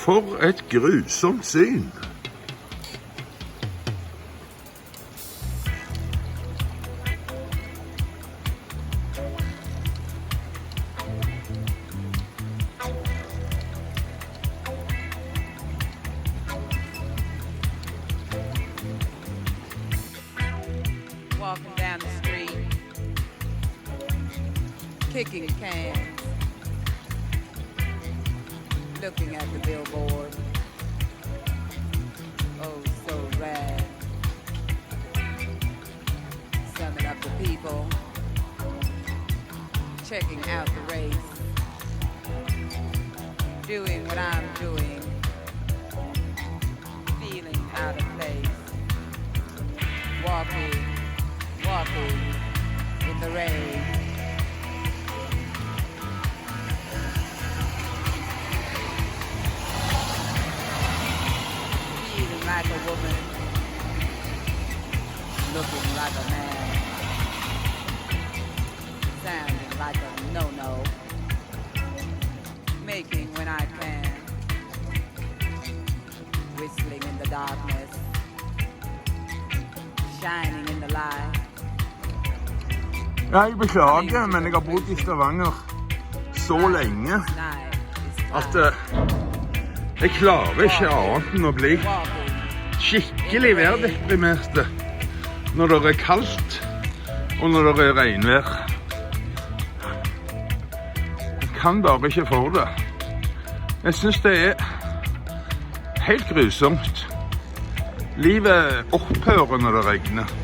For et grusomt syn. Walking down the street, kicking cans, looking at the billboard. Oh, so rad. Summing up the people, checking out the race, doing what I'm doing, feeling out of place, walking in the rain. Feeling like a woman, looking like a man, sounding like a no-no, making when I can, whistling in the darkness, shining in the light. Jeg beklager, men jeg har bodd I Stavanger så lenge at jeg klarer ikke annet enn å bli skikkelig værdeprimerte når det kaldt og når det regnvær. Jeg kan bare ikke få det. Jeg synes det helt grusomt. Livet opphører når det regner.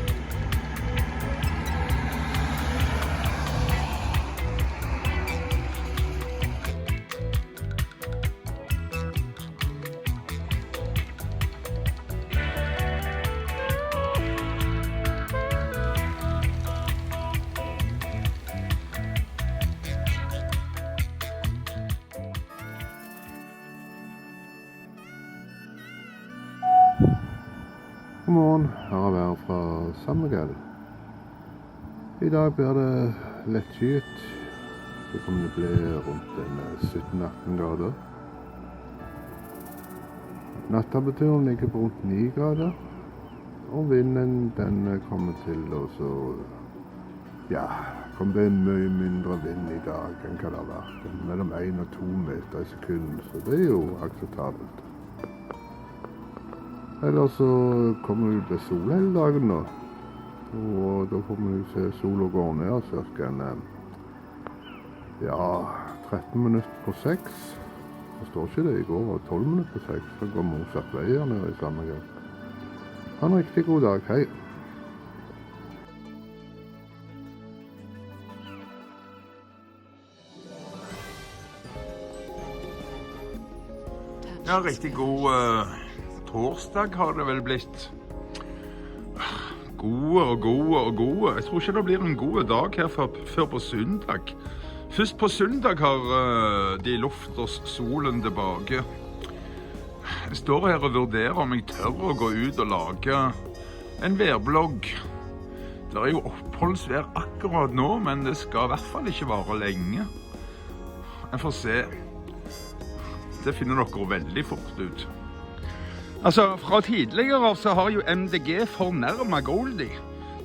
God morgen, her er været fra Værbloggen. I dag blir det lettskyet. Det kommer til å bli rundt 17-18 grader. Nattemperaturen ligger på rundt 9 grader. Og vinden den kommer til å kommer det mye mindre vind I dag enn hva det har vært. Mellom 1 og 2 meter I sekunden, så det jo akseptabelt. Ellers så kommer det til sol hele dagen nå, og da får vi se sola gå ned cirka 13 minutter på 6. Forstår ikke det, I går var 12 minutter på 6, så går motsatt vei her nede I samme gang. Ha en riktig god dag, hei! Ja, riktig god torsdag har det vel blitt. Gode. Jeg tror ikke det blir en god dag her før på søndag. Først på søndag har de lovt oss solen tilbake. Jeg står her og vurderer om jeg tør å gå ut og lage en værblogg. Det jo oppholdsvær akkurat nå, men det skal I hvert fall ikke vare lenge. Jeg får se. Det finner dere veldig fort ut. Altså, fra tidligere så har jo MDG fornærmet Goldie.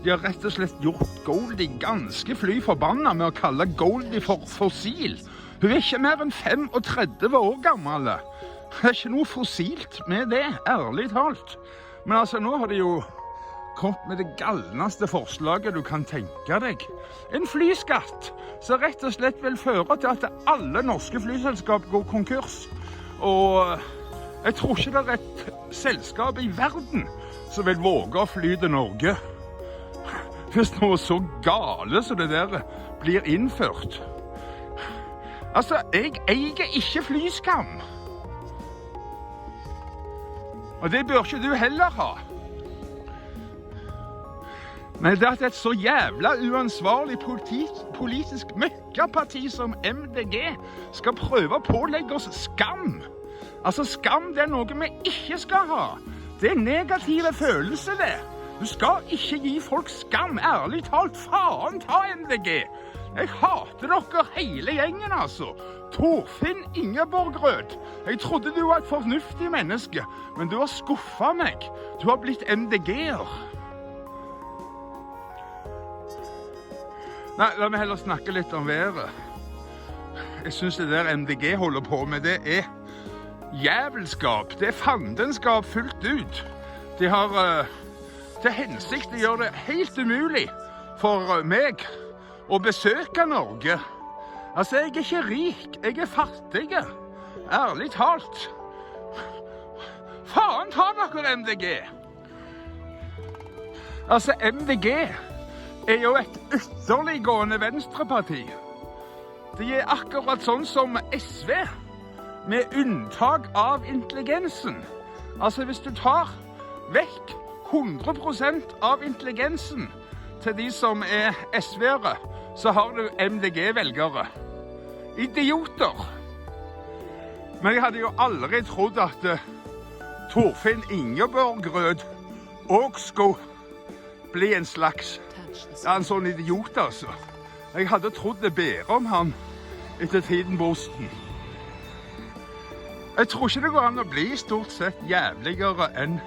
De har rett og slett gjort Goldie ganske fly forbannet med å kalle Goldie for fossil. Hun ikke mer enn 35 år gammel. Det ikke noe fossilt med det, ærlig talt. Men altså, nå har de jo kommet med det galneste forslaget du kan tenke deg. En flyskatt som rett og slett vil føre til at alle norske flyselskap går konkurs. Og jeg tror ikke det et selskap I verden som vil våge å fly til Norge. Hvis noe så gale som det der blir innført. Altså, jeg eier ikke flyskam. Og det bør ikke du heller ha. Men det at et så jævla uansvarlig politisk møkkaparti som MDG skal prøve å pålegge oss skam. Altså, skam det noe vi ikke skal ha. Det negative følelse det. Du skal ikke gi folk skam, ærlig talt. Faen ta MDG. Jeg hater dere hele gjengen, altså. Torfinn Ingeborgrød. Jeg trodde du var et fornuftig menneske, men du har skuffet meg. Du har blitt MDG-er. Nei, la meg heller snakke litt om været. Jeg synes det der MDG holder på med, det er jævelskap. Det er fandenskap fullt ut. De har til hensikt å gjøre det helt umulig for meg å besøke Norge. Altså, jeg er ikke rik, jeg er fattig. Ærlig talt. Faen ta dere MDG! Altså, MDG er jo et ytterliggående venstreparti. De er akkurat sånn som SV, med unntak av intelligensen. Altså, hvis du tar vekk 100% av intelligensen til de som er SV-ere, så har du MDG-velgere. Idioter! Men jeg hadde jo aldri trodd at Torfinn Ingeborgrød også skulle bli en slags, ja, en sånn idiot, altså. Jeg hadde trodd det bedre om han etter tiden på osten. Jeg tror ikke det går an å bli stort sett jævligere enn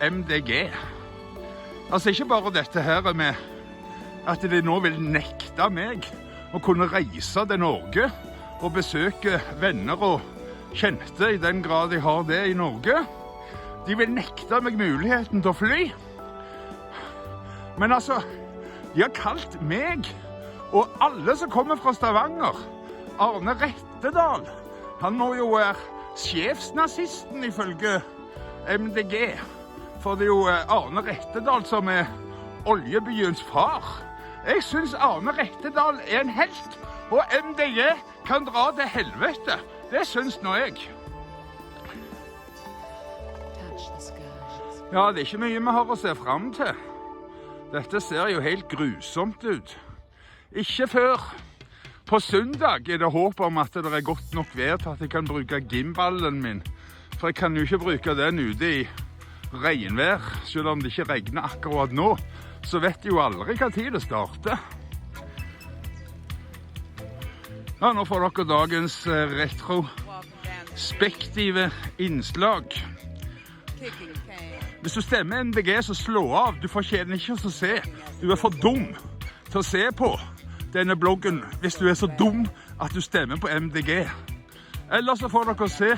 MDG. Altså, ikke bare dette her med at de nå vil nekte meg å kunne reise til Norge og besøke venner og kjente i den grad de har det i Norge. De vil nekte meg muligheten til å fly. Men altså, de har kalt meg og alle som kommer fra Stavanger, Arne Rettedal. Han må jo være sjefsnazisten ifølge MDG. For det er jo Arne Rettedal som er oljebyens far. Jeg synes Arne Rettedal er en helt, og MDG kan dra til helvete. Det synes nå jeg. Ja, det er ikke mye vi har å se frem til. Dette ser jo helt grusomt ut. Ikke før på søndag er det håp om at det er godt nok vær til at jeg kan bruke gimballen min. For jeg kan jo ikke bruke den ute i regnvær, selv om det ikke regner akkurat nå. Så vet jeg jo aldri hva tid det starter. Ja, nå får dere dagens retrospektive innslag. Hvis du stemmer MDG, så slå av. Du fortjener ikke å se. Du er for dum til å se på denne bloggen hvis du er så dum at du stemmer på MDG. Ellers så får dere se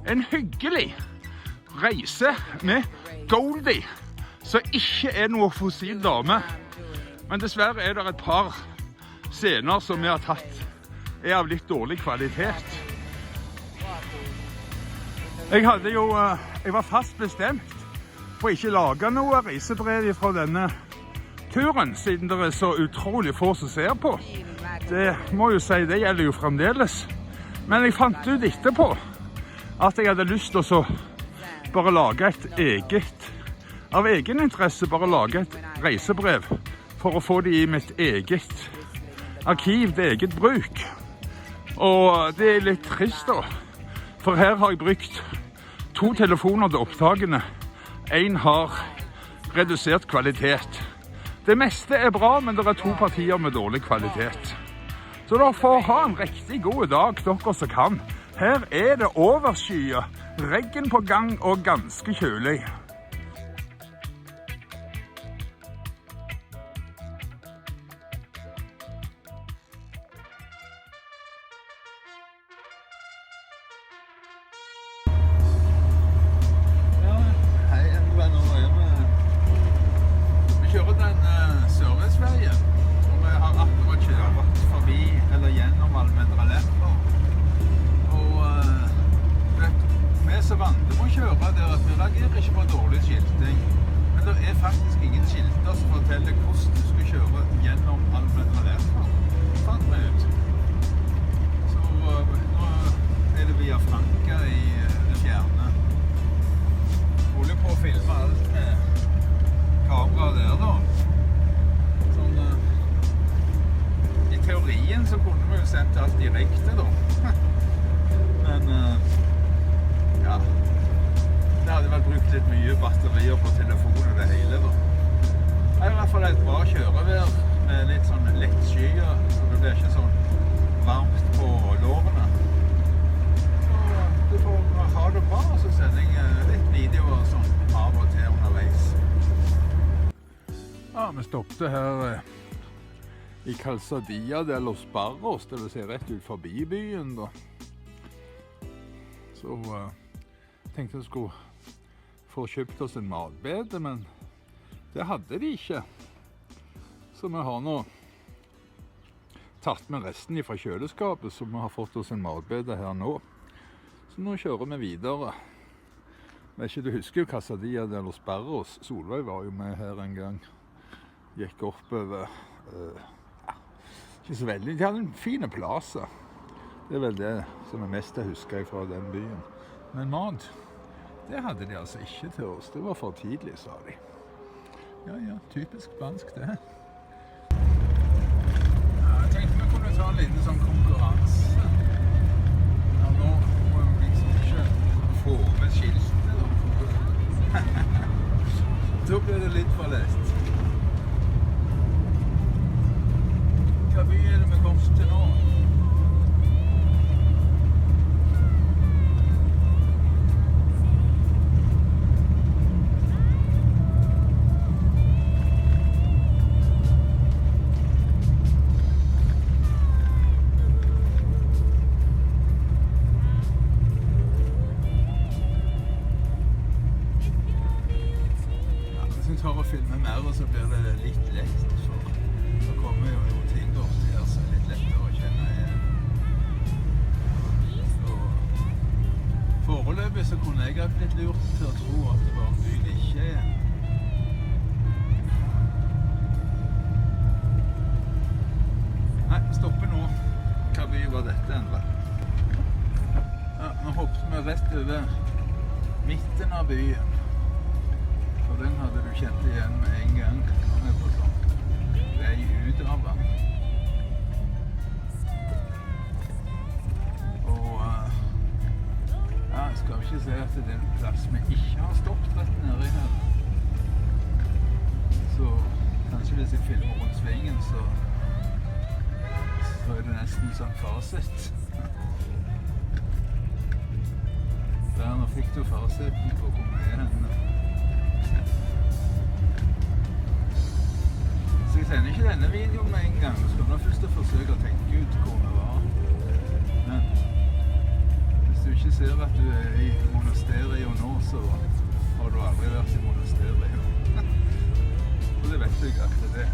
en hyggelig reise med Goldie, som ikke er noe fossil dame. Men dessverre er det et par scener som vi har tatt er av litt dårlig kvalitet. Jeg var fast bestemt på ikke lage noe reisebrev fra denne turen, siden det er så utrolig få som ser på. Det må jo si, det gjelder jo fremdeles. Men jeg fant ut etterpå at jeg hadde lyst til å bare lage et eget, av egen interesse, bare lage et reisebrev for å få det i mitt eget arkiv, det eget bruk. Og det er litt trist da, for her har jeg brukt 2 telefoner til opptakene. En har redusert kvalitet. Det meste er bra, men det er 2 partier med dårlig kvalitet. Så da får ha en riktig god dag, dere som kan. Her er det overskyet, regn på gang og ganske kjølig. Vi kjører den Sørlandsveien, og vi har akkurat kjørt forbi eller gjennom Værbloggen. Og vi er så vant til å kjøre der at vi reagerer ikke på dårlig skilting. Men det er faktisk ingen skilter som forteller hvordan du skal kjøre gjennom Værbloggen. Fant vi ut. Så nå er det via Franka i det fjerne. Holder på å filme alt med kamera der da. Sånn, i teorien så kunne vi jo sendt alt direkte da. Men ja, det hadde vel brukt litt mye batterier på telefonen det hele da. Det er i hvert fall et bra kjørevær med litt sånn lett skyer, så det blir ikke sånn varmt på lårene. Så du får ha det bra, så sender jeg litt videoer og sånn av og til underveis. Ja, vi stoppte her i Calzadilla de los Barros, det vil si rett ut forbi byen da. Så tenkte jeg skulle få kjøpt oss en matbede, men det hadde de ikke. Så vi har nå tatt med resten fra kjøleskapet, så vi har fått oss en matbede her nå. Så nå kjører vi videre. Men ikke du husker jo Calzadilla de los Barros. Solveig var jo med her en gang. Gikk oppover. Ikke så veldig. De hadde en fin plass. Det er vel det som er mest jeg husker fra den byen. Men mat, det hadde de altså ikke til oss. Det var for tidlig, sa de. Ja, typisk spansk det. Jeg tenkte vi kunne ta en liten sånn konkurranse. Ja, nå må vi liksom ikke få med skiltene da. Da blir det litt for lett. Hva by er det vi kom til nå? For å filme mer, og så blir det litt lett, for da kommer jo noen ting borti her som er litt lettere å kjenne igjen. Og foreløpig så kunne jeg ha blitt lurt til å tro at det var en by det ikke er. Nei, stoppe nå. Hva by var dette enda? Ja, nå hoppet vi rett over midten av byen. Og den hadde du kjent igjen med en gang. Han er på sånn vei ut av den. Og ja, jeg skal ikke si at det er en plass vi ikke har stoppet rett nede her. Så kanskje hvis jeg filmer rundt svingen, så er det nesten sånn fasit. Der nå fikk du fasiten på hvor vi er henne. Så jeg sender ikke denne videoen med en gang. Vi skal nå først forsøke å tenke ut hvor vi var. Men hvis du ikke ser at du er i monasteriet nå, så har du aldri vært i monasteriet. Og det vet jeg at det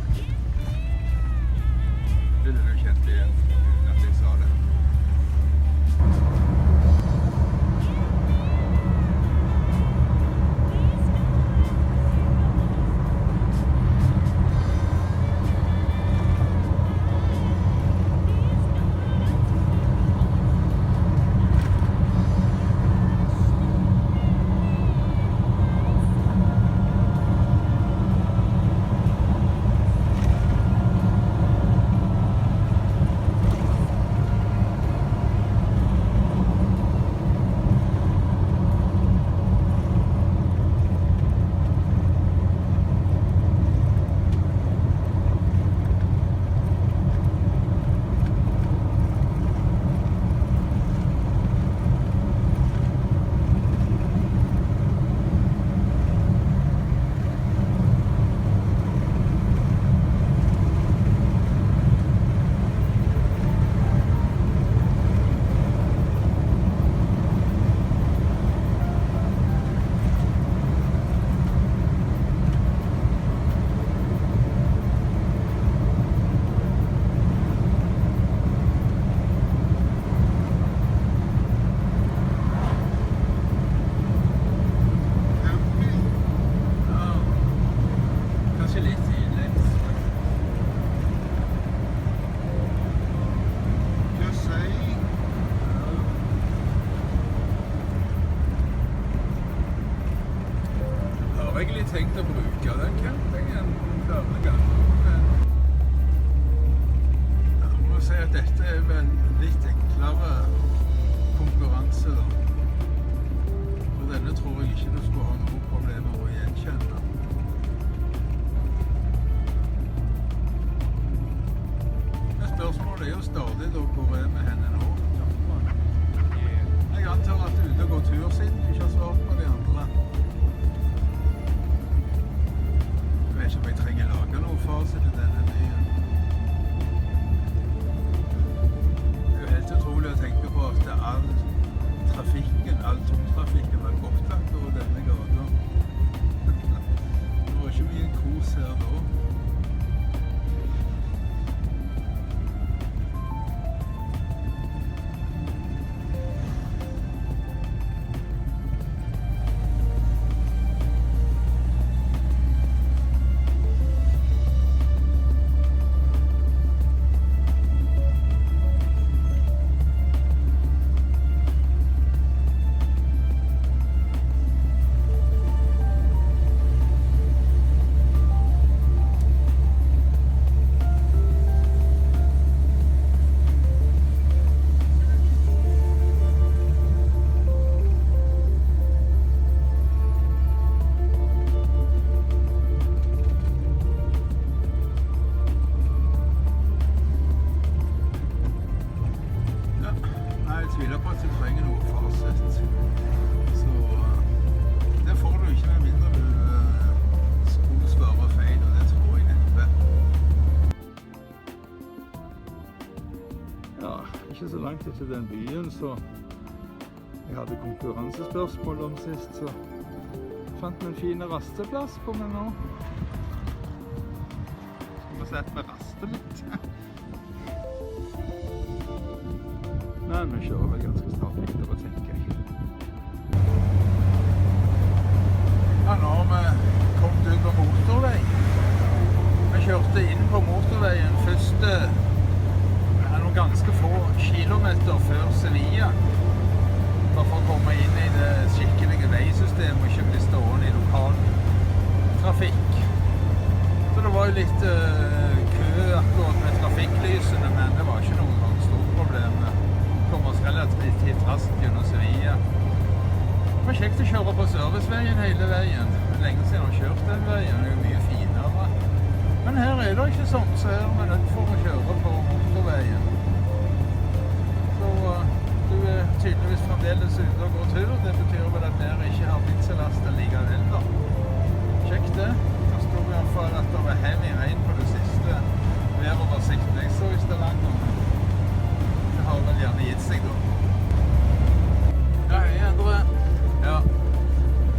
ville du kjent igjen uten at jeg sa det. jo stadig da hvor jeg er med henne nå. Jeg antar at du er ute og går tur siden du ikke har svart på de andre. Jeg vet ikke om jeg trenger lage noe fasit til denne byen. Det er jo helt utrolig å tenke på at all tungtrafikken var godt lagt over denne gata. Det var ikke mye kos her da. Ikke så langt til den byen, så jeg hadde konkurransespørsmål om sist, så fant vi en fin rasteplass på meg nå. Skal vi sette med raste litt? Men vi kjører vel ganske snart videre, tenker jeg. Ja, nå har vi kommet ut på motorvei. Vi kjørte inn på motorveien første ganske få kilometer før Sevilla, bare for å komme inn i det skikkelige veisystemet og ikke bli stående i lokal trafikk. Så det var jo litt kø akkurat med trafikklysene, men det var ikke noe stort problem. Vi kom oss relativt raskt gjennom Sevilla. Det var kjekt å kjøre på serviceveien hele veien. Lenge siden jeg har kjørt den veien, det er jo mye finere. Men her er det ikke sånn, så her er vi nødt for å kjøre på motorveien. Du er tydeligvis fremdeles ute og går tur. Det betyr vel at dere ikke har vindselast likevel da. Sjekk det. Det står i hvert fall at det var heavy regn på det siste væroversikten jeg så i Stavanger. Det har vel gjerne gitt seg da. Ja, hei Endre. Ja,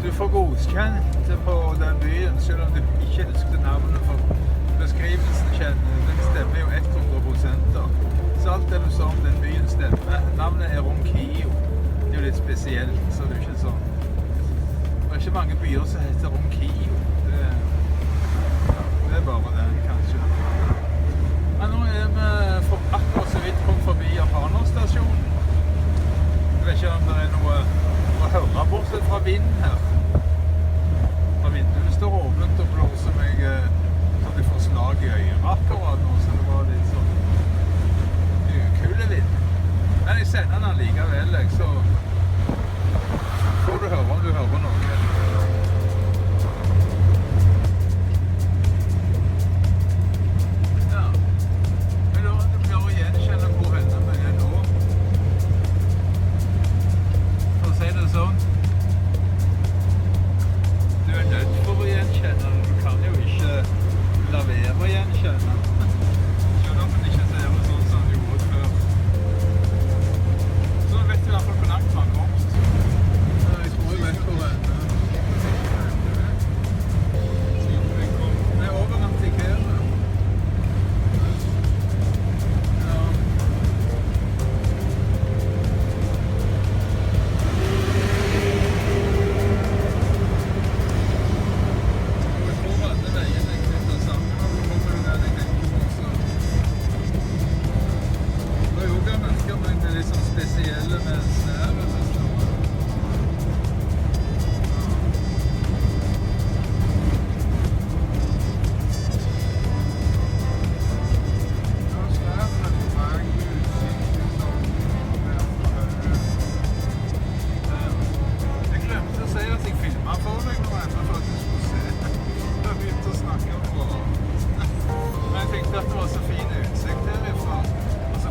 du får godkjent på den byen, selv om du ikke husker navnet for beskrivelsen kjenner. Den stemmer jo 100% da. Så alt det du sa om den byen stemmer. Navnet er Ronquillo. Det er jo litt spesielt, så det er ikke sånn. Det er ikke mange byer som heter Ronquillo. Det er bare den, kanskje. Men nå er vi akkurat så vidt kommet forbi Japanerstasjonen. Jeg vet ikke om det er noe å høre bortsett fra vinden her. Fra vinduet står åpent og blåser meg så de får slag i øyre akkurat nå, så det var litt sånn kule vind. Men jeg sender den likevel, så får du høre om du hører noe. Ja, men da du klarer å gjenkjenne hvor henne vi er nå. For å si det sånn. Du er nødt for å gjenkjenne den. Du kan jo ikke la være å gjenkjenne den. Selv om den ikke ser det sånn som den gjorde før. Så vet du i hvert fall hvor langt man kom. Jeg tror jeg vet hvor det er. Det er over antikere. Ja. Jeg tror alle veiene jeg knytter sammen, og så kommer du der jeg tenker på, så det er jo også mennesker med litt sånn spesielle med snære. Jeg glemte å si at jeg filmet for deg nå enda for at du skulle se. Jeg begynte å snakke om det. Men jeg tenkte at det var så fin utsikt herifra. Og så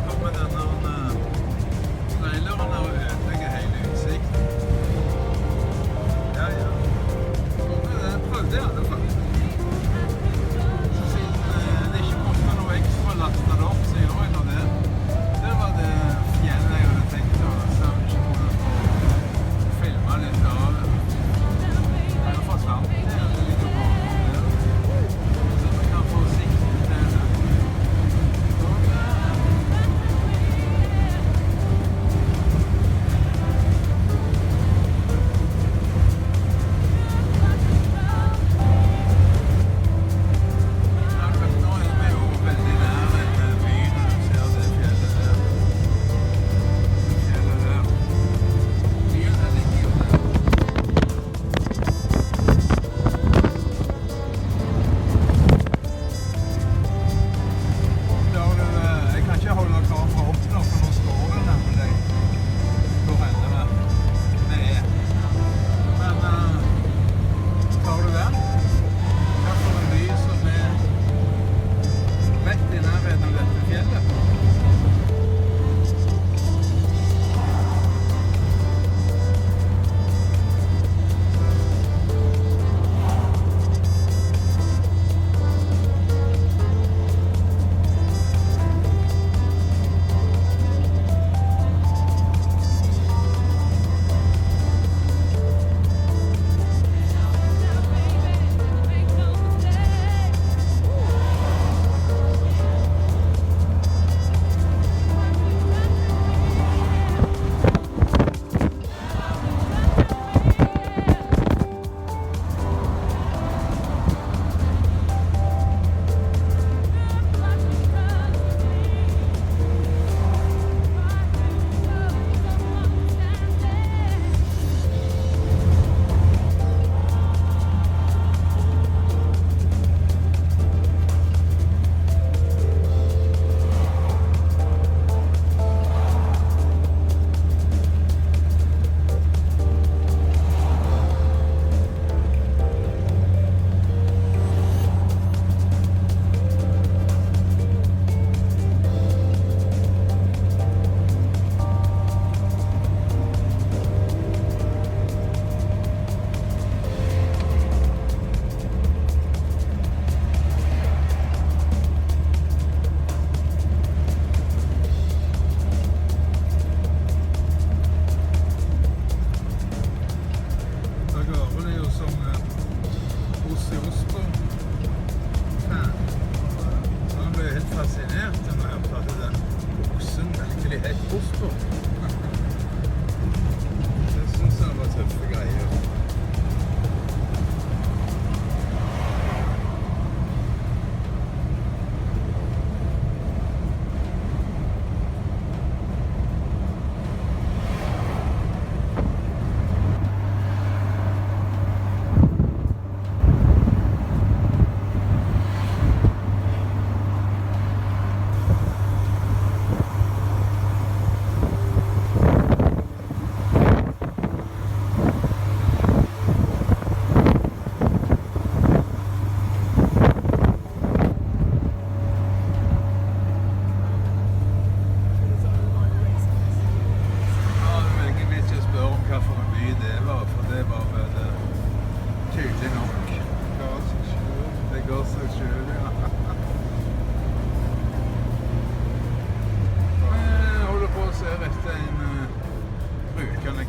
fascinert når jeg hørte at den oksen virkelig het Oslo. Det synes jeg var tøffe greier.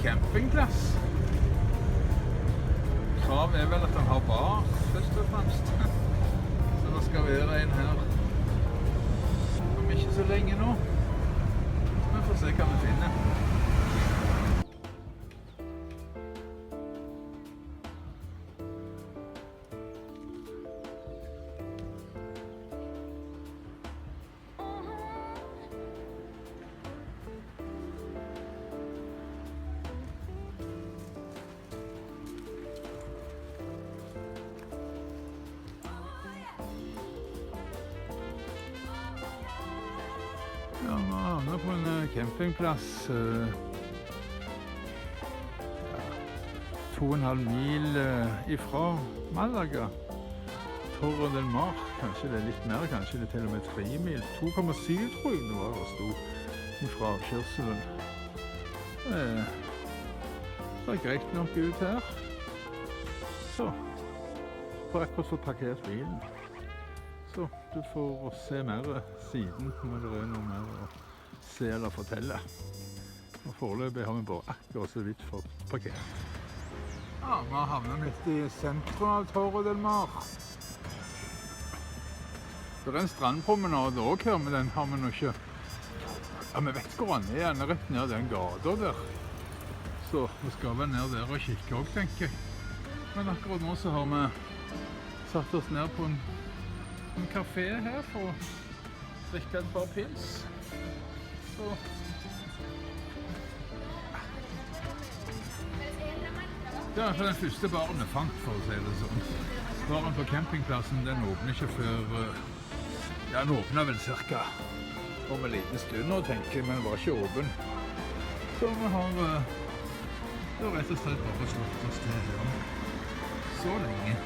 Campingplass. Krav vel at den har bar, først og fremst. Så det skal være en her. Om ikke så lenge nå. Så vi får se hva vi finner. Ja, vi havner på en campingplass 2,5 mil ifra Malaga. Torre del Mar, kanskje det er litt mer, kanskje det er til og med 3 mil. 2,7 tror jeg det var det stod ifra avkjørselen. Det ser greit nok ut her. Så, får akkurat få parkert bilen. Så du får se mer siden når det er noe mer å se eller fortelle. Og foreløpig har vi bare akkurat så vidt fått parkert. Ja, vi har havnet midt i sentrum av Torre del Mar. Det er en strandpromenade også her, men den har vi nå ikke. Ja, vi vet hvor den er, den er rett ned den gata der. Så vi skal vel ned der og kikke også, tenker jeg. Men akkurat nå så har vi satt oss ned på en kafé her for å drikke et par pils. Så. Det er i hvert fall den første baren jeg fant, for å si det sånn. Baren på campingplassen, den åpner ikke før... Ja, den åpner vel cirka om en liten stund nå, tenker jeg, men den var ikke åpen. Så vi har rett og slett bare slått oss til her så lenge.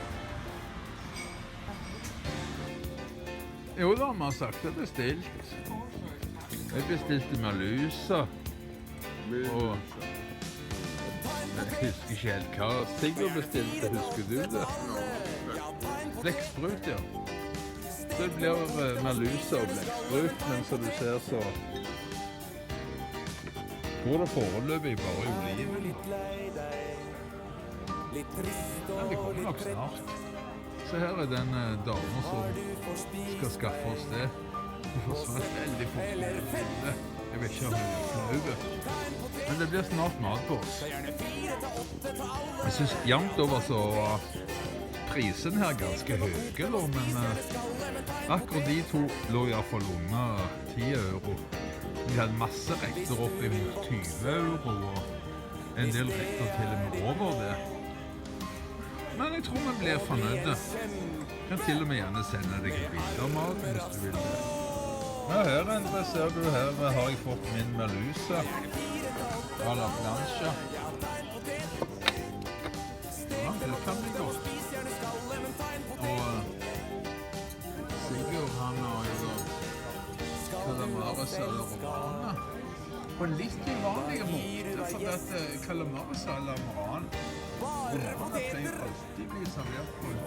Jo da, vi har sagt det bestilt. Jeg bestilte merluza. Og jeg husker ikke helt hva Sigurd bestilte, husker du det? Blekksprut, ja. Det blir merluza og blekksprut, men som du ser så går det foreløpig bare i oliven. Men det kommer nok snart. Så her er den damen som skal skaffe oss det. Hun forsvant veldig fort. Jeg vet ikke om hun er flau. Men det blir snart mat på oss. Jeg synes jevnt over så prisen her ganske høye, men akkurat de to lå i hvert fall under 10 euro. Vi hadde masse retter opp imot 20 euro, og en del retter til og med over det. Men jeg tror vi blir fornøyde. Jeg kan til og med gjerne sende deg en bilde av maten hvis du vil det. Ja, her Endre, ser du her har jeg fått min merluza. À la planche. Ja, det kan bli godt. Og Sigurd, han har jo da calamares à la romana. På en litt uvanlig måte, for at calamares à la romana det pleier alltid bli servert på en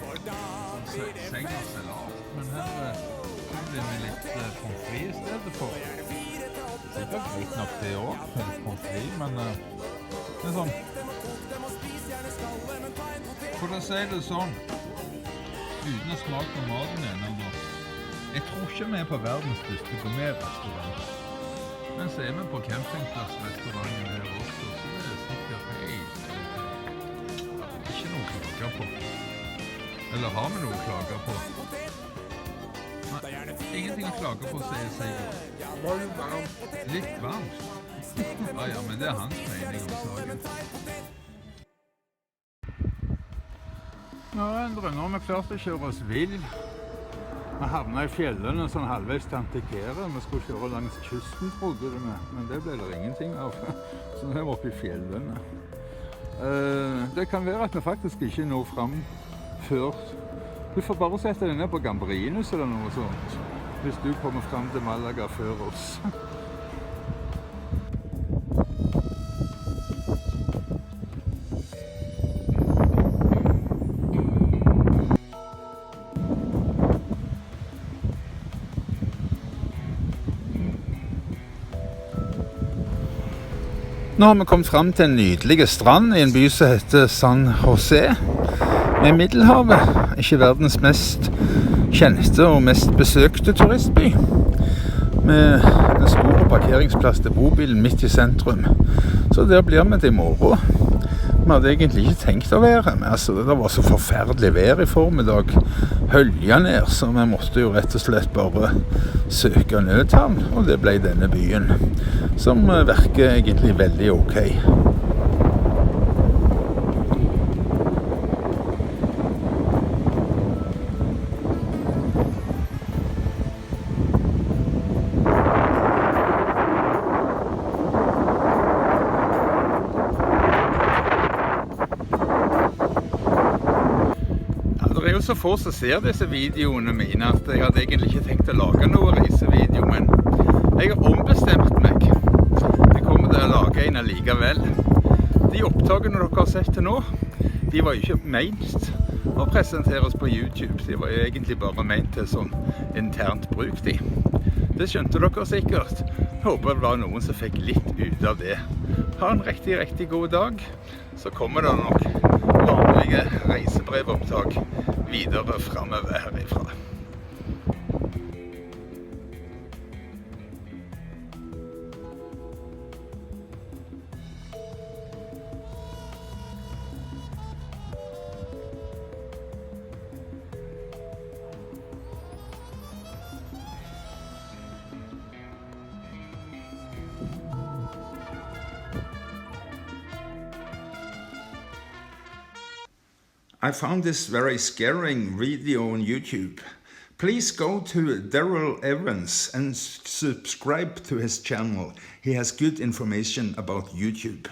seng og salat, men her blir vi litt pommes frites i stedet for. Det er godt nok det også, med litt pommes frites, men det er sånn. For å si det sånn, uten å smake på maten ennå da, Jeg tror ikke vi er på verdens største gourmet-restaurant. Men så er vi på campingplass-restauranten her også, så det er sikkert helt ikke noe å klage på. Eller har vi noe å klage på? Nei, ingenting å klage på, sier Sigurd. Litt varmt. Ja, men det er hans mening om saken. Nå, Endre, nå har vi klart å kjøre oss vill. Vi havnet i fjellene sånn halvveis til Antikere. Vi skulle kjøre langs kysten, trodde vi, men det ble det ingenting av. Så nå er vi oppe i fjellene. Det kan være at vi faktisk ikke når frem før. Du får bare sette deg ned på Gambrinus eller noe sånt, hvis du kommer frem til Malaga før oss. Nå har vi kommet frem til en nydelig strand i en by som heter San Jose, med Middelhavet. Ikke verdens mest kjente og mest besøkte turistby. Med en stor parkeringsplass til bobilen midt i sentrum. Så der blir vi til i morgen. Vi hadde egentlig ikke tenkt å være, men altså, det var så forferdelig vær i formiddag. Hølja ned, så vi måtte jo rett og slett bare søke nødhavn, og det ble denne byen, som virker egentlig veldig ok. Det er jo så få som ser disse videoene mine at jeg hadde egentlig ikke tenkt å lage noen reisevideo, men jeg har ombestemt meg. Jeg kommer til å lage en allikevel. De opptakene dere har sett til nå, de var jo ikke ment å presenteres på YouTube. De var jo egentlig bare ment til sånn internt bruk de. Det skjønte dere sikkert. Håper det var noen som fikk litt ut av det. Ha en riktig god dag, så kommer det nok vanlige reisebrevopptak videre fremover herifra. I found this very scaring video on YouTube. Please go to Daryl Evans and subscribe to his channel. He has good information about YouTube.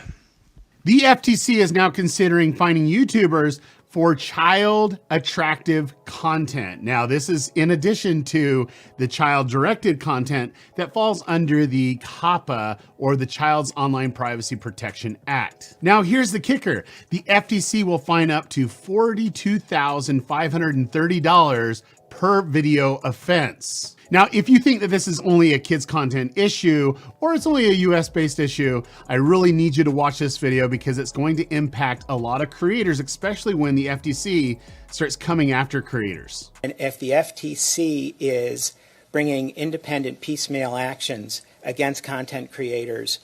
The FTC is now considering fining YouTubers for child attractive content. Now, this is in addition to the child directed content that falls under the COPPA, or the Child's Online Privacy Protection Act. Now, here's the kicker. The FTC will fine up to $42,530 per video offense. Now, if you think that this is only a kids content issue, or it's only a US-based issue, I really need you to watch this video because it's going to impact a lot of creators, especially when the FTC starts coming after creators. And if the FTC is bringing independent piecemeal actions against content creators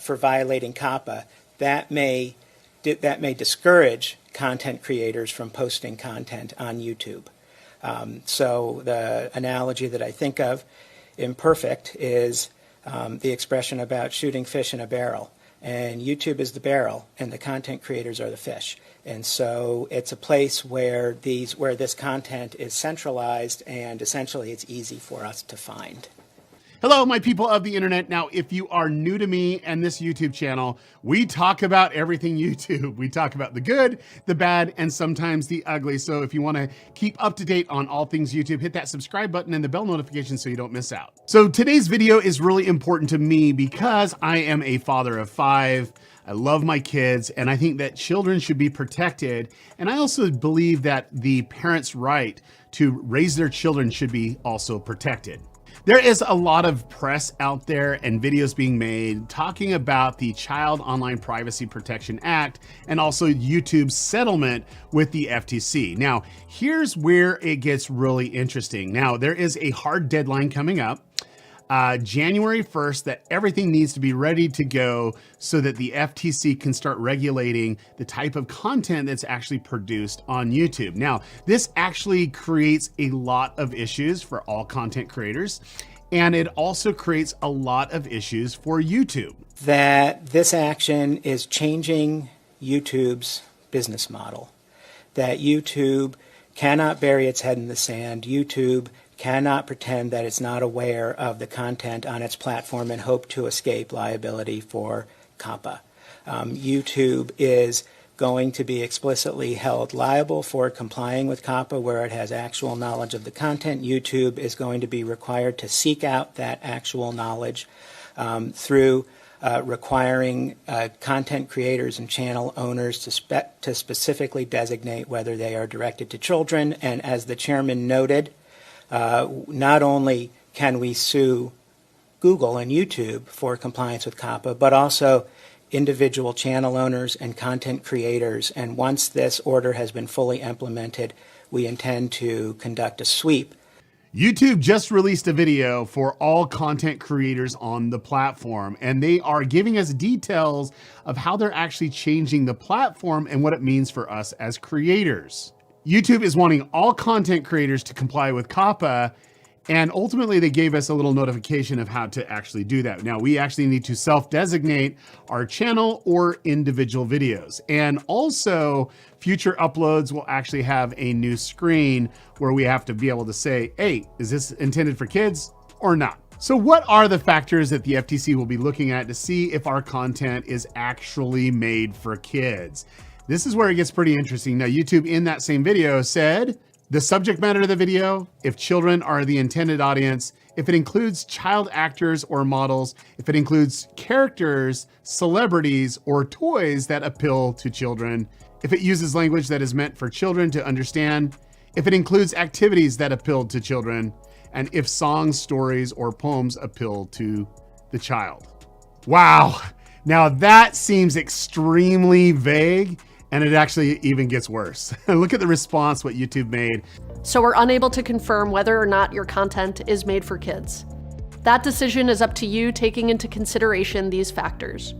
for violating COPPA, that may discourage content creators from posting content on YouTube. So the analogy that I think of, imperfect, is the expression about shooting fish in a barrel. And YouTube is the barrel, and the content creators are the fish. And so it's a place where this content is centralized, and essentially it's easy for us to find. Hello, my people of the internet. Now, if you are new to me and this YouTube channel, we talk about everything YouTube. We talk about the good, the bad, and sometimes the ugly. So if you want to keep up to date on all things YouTube, hit that subscribe button and the bell notification so you don't miss out. So today's video is really important to me because I am a father of 5. I love my kids, and I think that children should be protected. And I also believe that the parents' right to raise their children should be also protected. There is a lot of press out there and videos being made talking about the Child Online Privacy Protection Act and also YouTube's settlement with the FTC. Now, here's where it gets really interesting. Now, there is a hard deadline coming up. January 1st, that everything needs to be ready to go so that the FTC can start regulating the type of content that's actually produced on YouTube. Now, this actually creates a lot of issues for all content creators, and it also creates a lot of issues for YouTube. That this action is changing YouTube's business model, that YouTube cannot bury its head in the sand. YouTube cannot pretend that it's not aware of the content on its platform and hope to escape liability for COPPA. YouTube is going to be explicitly held liable for complying with COPPA where it has actual knowledge of the content. YouTube is going to be required to seek out that actual knowledge through requiring content creators and channel owners to specifically designate whether they are directed to children. And as the chairman noted, not only can we sue Google and YouTube for compliance with COPPA, but also individual channel owners and content creators. And once this order has been fully implemented, we intend to conduct a sweep. YouTube just released a video for all content creators on the platform, and they are giving us details of how they're actually changing the platform and what it means for us as creators. YouTube is wanting all content creators to comply with COPPA, and ultimately they gave us a little notification of how to actually do that. Now, we actually need to self-designate our channel or individual videos. And also, future uploads will actually have a new screen where we have to be able to say, hey, is this intended for kids or not? So what are the factors that the FTC will be looking at to see if our content is actually made for kids? This is where it gets pretty interesting. Now, YouTube in that same video said the subject matter of the video, if children are the intended audience, if it includes child actors or models, if it includes characters, celebrities, or toys that appeal to children, if it uses language that is meant for children to understand, if it includes activities that appeal to children, and if songs, stories, or poems appeal to the child. Wow. Now that seems extremely vague. And it actually even gets worse. Look at the response what YouTube made. So we're unable to confirm whether or not your content is made for kids. That decision is up to you, taking into consideration these factors.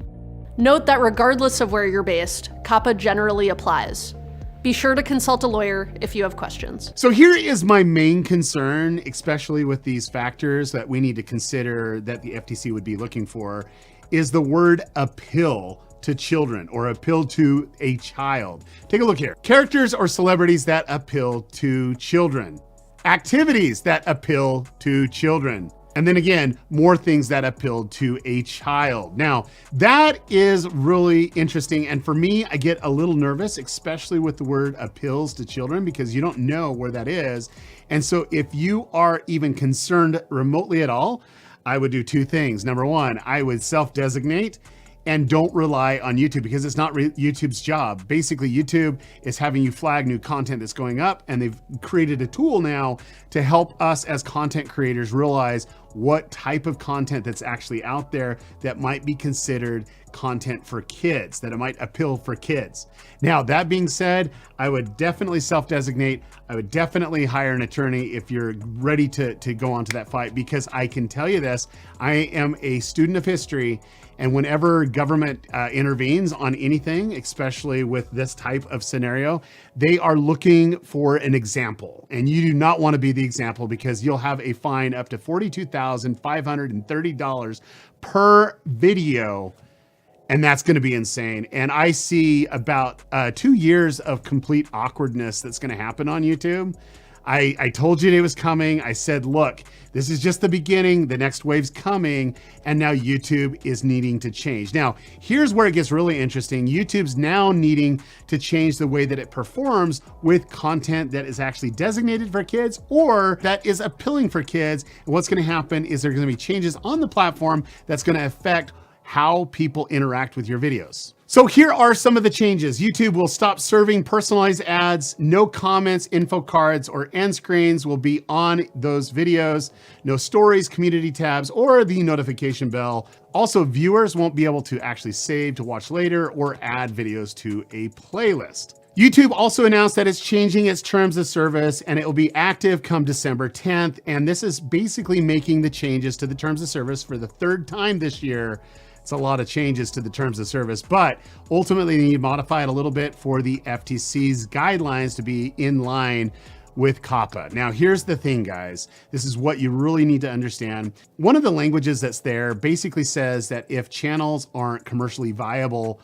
Note that regardless of where you're based, COPPA generally applies. Be sure to consult a lawyer if you have questions. So here is my main concern, especially with these factors that we need to consider that the FTC would be looking for, is the word appeal to children or appeal to a child. Take a look here. Characters or celebrities that appeal to children. Activities that appeal to children. And then again, more things that appeal to a child. Now, that is really interesting. And for me, I get a little nervous, especially with the word appeals to children, because you don't know where that is. And so if you are even concerned remotely at all, I would do two things. Number one, I would self-designate and don't rely on YouTube because it's not YouTube's job. Basically, YouTube is having you flag new content that's going up, and they've created a tool now to help us as content creators realize what type of content that's actually out there that might be considered content for kids, that it might appeal for kids. Now, that being said, I would definitely self-designate. I would definitely hire an attorney if you're ready to go on to that fight, because I can tell you this, I am a student of history, and whenever government intervenes on anything, especially with this type of scenario, they are looking for an example. And you do not want to be the example, because you'll have a fine up to $42,530 per video. And that's going to be insane. And I see about 2 years of complete awkwardness that's going to happen on YouTube. I told you it was coming. I said, look, this is just the beginning. The next wave's coming. And now YouTube is needing to change. Now, here's where it gets really interesting. YouTube's now needing to change the way that it performs with content that is actually designated for kids or that is appealing for kids. And what's going to happen is there's going to be changes on the platform that's going to affect how people interact with your videos. So here are some of the changes. YouTube will stop serving personalized ads. No comments, info cards, or end screens will be on those videos. No stories, community tabs, or the notification bell. Also, viewers won't be able to actually save to watch later or add videos to a playlist. YouTube also announced that it's changing its terms of service and it will be active come December 10th. And this is basically making the changes to the terms of service for the third time this year. It's a lot of changes to the terms of service, but ultimately they need to modify it a little bit for the FTC's guidelines to be in line with COPPA. Now, here's the thing, guys. This is what you really need to understand. One of the languages that's there basically says that if channels aren't commercially viable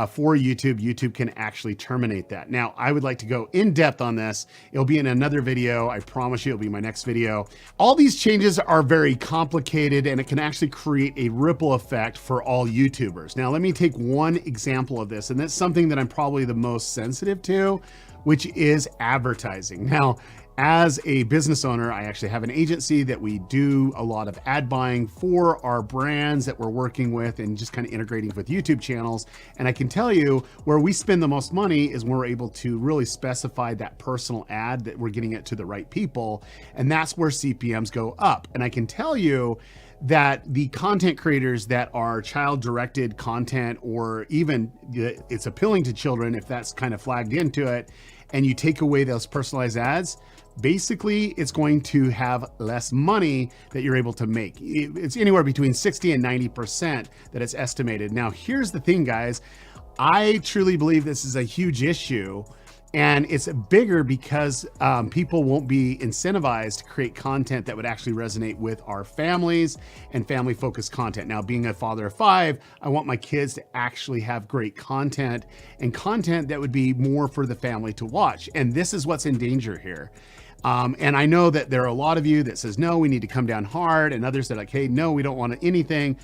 for YouTube, YouTube can actually terminate that. Now, I would like to go in depth on this. It'll be in another video. I promise you it'll be my next video. All these changes are very complicated and it can actually create a ripple effect for all YouTubers. Now, let me take one example of this, and that's something that I'm probably the most sensitive to, which is advertising. Now, as a business owner, I actually have an agency that we do a lot of ad buying for our brands that we're working with and just kind of integrating with YouTube channels. And I can tell you where we spend the most money is when we're able to really specify that personal ad that we're getting it to the right people. And that's where CPMs go up. And I can tell you that the content creators that are child-directed content, or even it's appealing to children, if that's kind of flagged into it, and you take away those personalized ads, basically it's going to have less money that you're able to make. It's anywhere between 60 and 90% that it's estimated. Now, here's the thing, guys. I truly believe this is a huge issue, and it's bigger because people won't be incentivized to create content that would actually resonate with our families and family-focused content. Now, being a father of 5, I want my kids to actually have great content and content that would be more for the family to watch. And this is what's in danger here. And I know that there are a lot of you that says, no, we need to come down hard, and others that are like, hey, no, we don't want anything.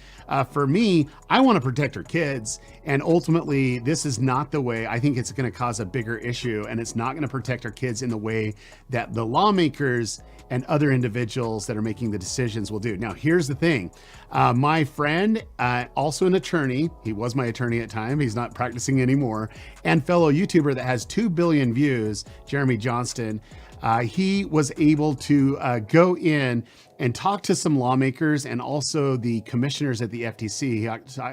For me, I want to protect our kids. And ultimately, this is not the way. I think it's going to cause a bigger issue, and it's not going to protect our kids in the way that the lawmakers and other individuals that are making the decisions will do. Now, here's the thing. My friend, also an attorney, he was my attorney at time, he's not practicing anymore, and fellow YouTuber that has 2 billion views, Jeremy Johnston, he was able to go in and talk to some lawmakers and also the commissioners at the FTC. He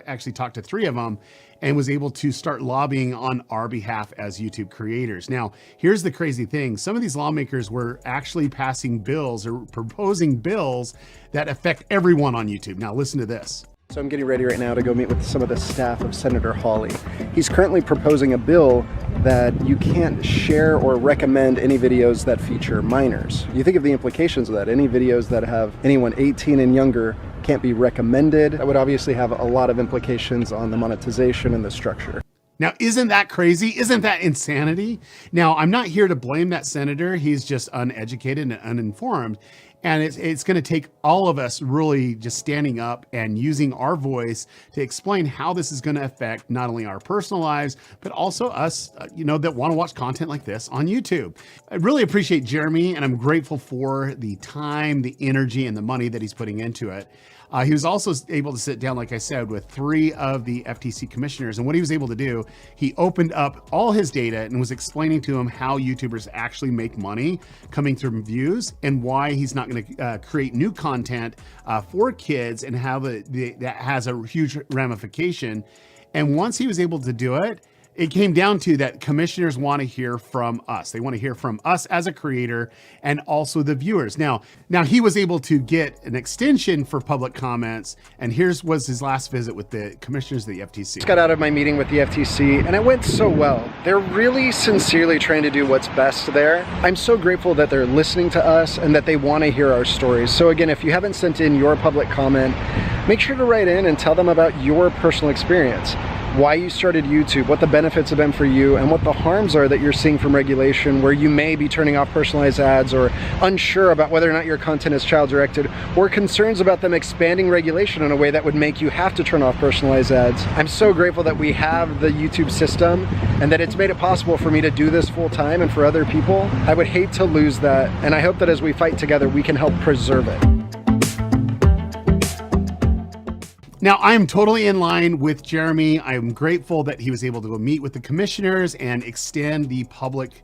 actually talked to 3 of them and was able to start lobbying on our behalf as YouTube creators. Now, here's the crazy thing. Some of these lawmakers were actually passing bills or proposing bills that affect everyone on YouTube. Now, listen to this. So I'm getting ready right now to go meet with some of the staff of Senator Hawley. He's currently proposing a bill that you can't share or recommend any videos that feature minors. You think of the implications of that. Any videos that have anyone 18 and younger can't be recommended. That would obviously have a lot of implications on the monetization and the structure. Now, isn't that crazy? Isn't that insanity? Now, I'm not here to blame that senator. He's just uneducated and uninformed. And it's going to take all of us really just standing up and using our voice to explain how this is going to affect not only our personal lives, but also us, that want to watch content like this on YouTube. I really appreciate Jeremy, and I'm grateful for the time, the energy, and the money that he's putting into it. He was also able to sit down, like I said, with 3 of the FTC commissioners. And what he was able to do, he opened up all his data and was explaining to him how YouTubers actually make money coming from views and why he's not going to create new content for kids, and how that has a huge ramification. And once he was able to do it, it came down to that commissioners want to hear from us. They want to hear from us as a creator and also the viewers. Now he was able to get an extension for public comments, and was his last visit with the commissioners of the FTC. Just got out of my meeting with the FTC, and it went so well. They're really sincerely trying to do what's best there. I'm so grateful that they're listening to us and that they want to hear our stories. So again, if you haven't sent in your public comment, make sure to write in and tell them about your personal experience. Why you started YouTube, what the benefits have been for you, and what the harms are that you're seeing from regulation, where you may be turning off personalized ads, or unsure about whether or not your content is child-directed, or concerns about them expanding regulation in a way that would make you have to turn off personalized ads. I'm so grateful that we have the YouTube system and that it's made it possible for me to do this full-time and for other people. I would hate to lose that, and I hope that as we fight together, we can help preserve it. Now, I am totally in line with Jeremy. I'm grateful that he was able to go meet with the commissioners and extend the public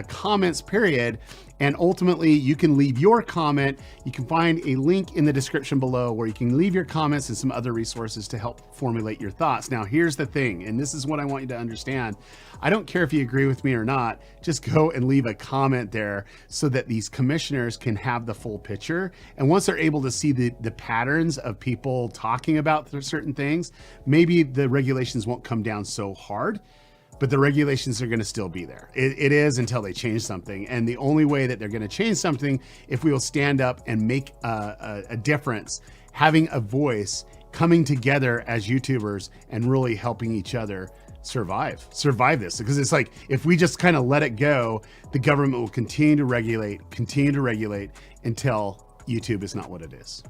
comments period. And ultimately, you can leave your comment. You can find a link in the description below where you can leave your comments and some other resources to help formulate your thoughts. Now, here's the thing, and this is what I want you to understand. I don't care if you agree with me or not, just go and leave a comment there so that these commissioners can have the full picture. And once they're able to see the patterns of people talking about certain things, maybe the regulations won't come down so hard. But the regulations are going to still be there. It is until they change something. And the only way that they're going to change something, if we will stand up and make a difference, having a voice, coming together as YouTubers and really helping each other survive this. Because it's like, if we just kind of let it go, the government will continue to regulate until YouTube is not what it is.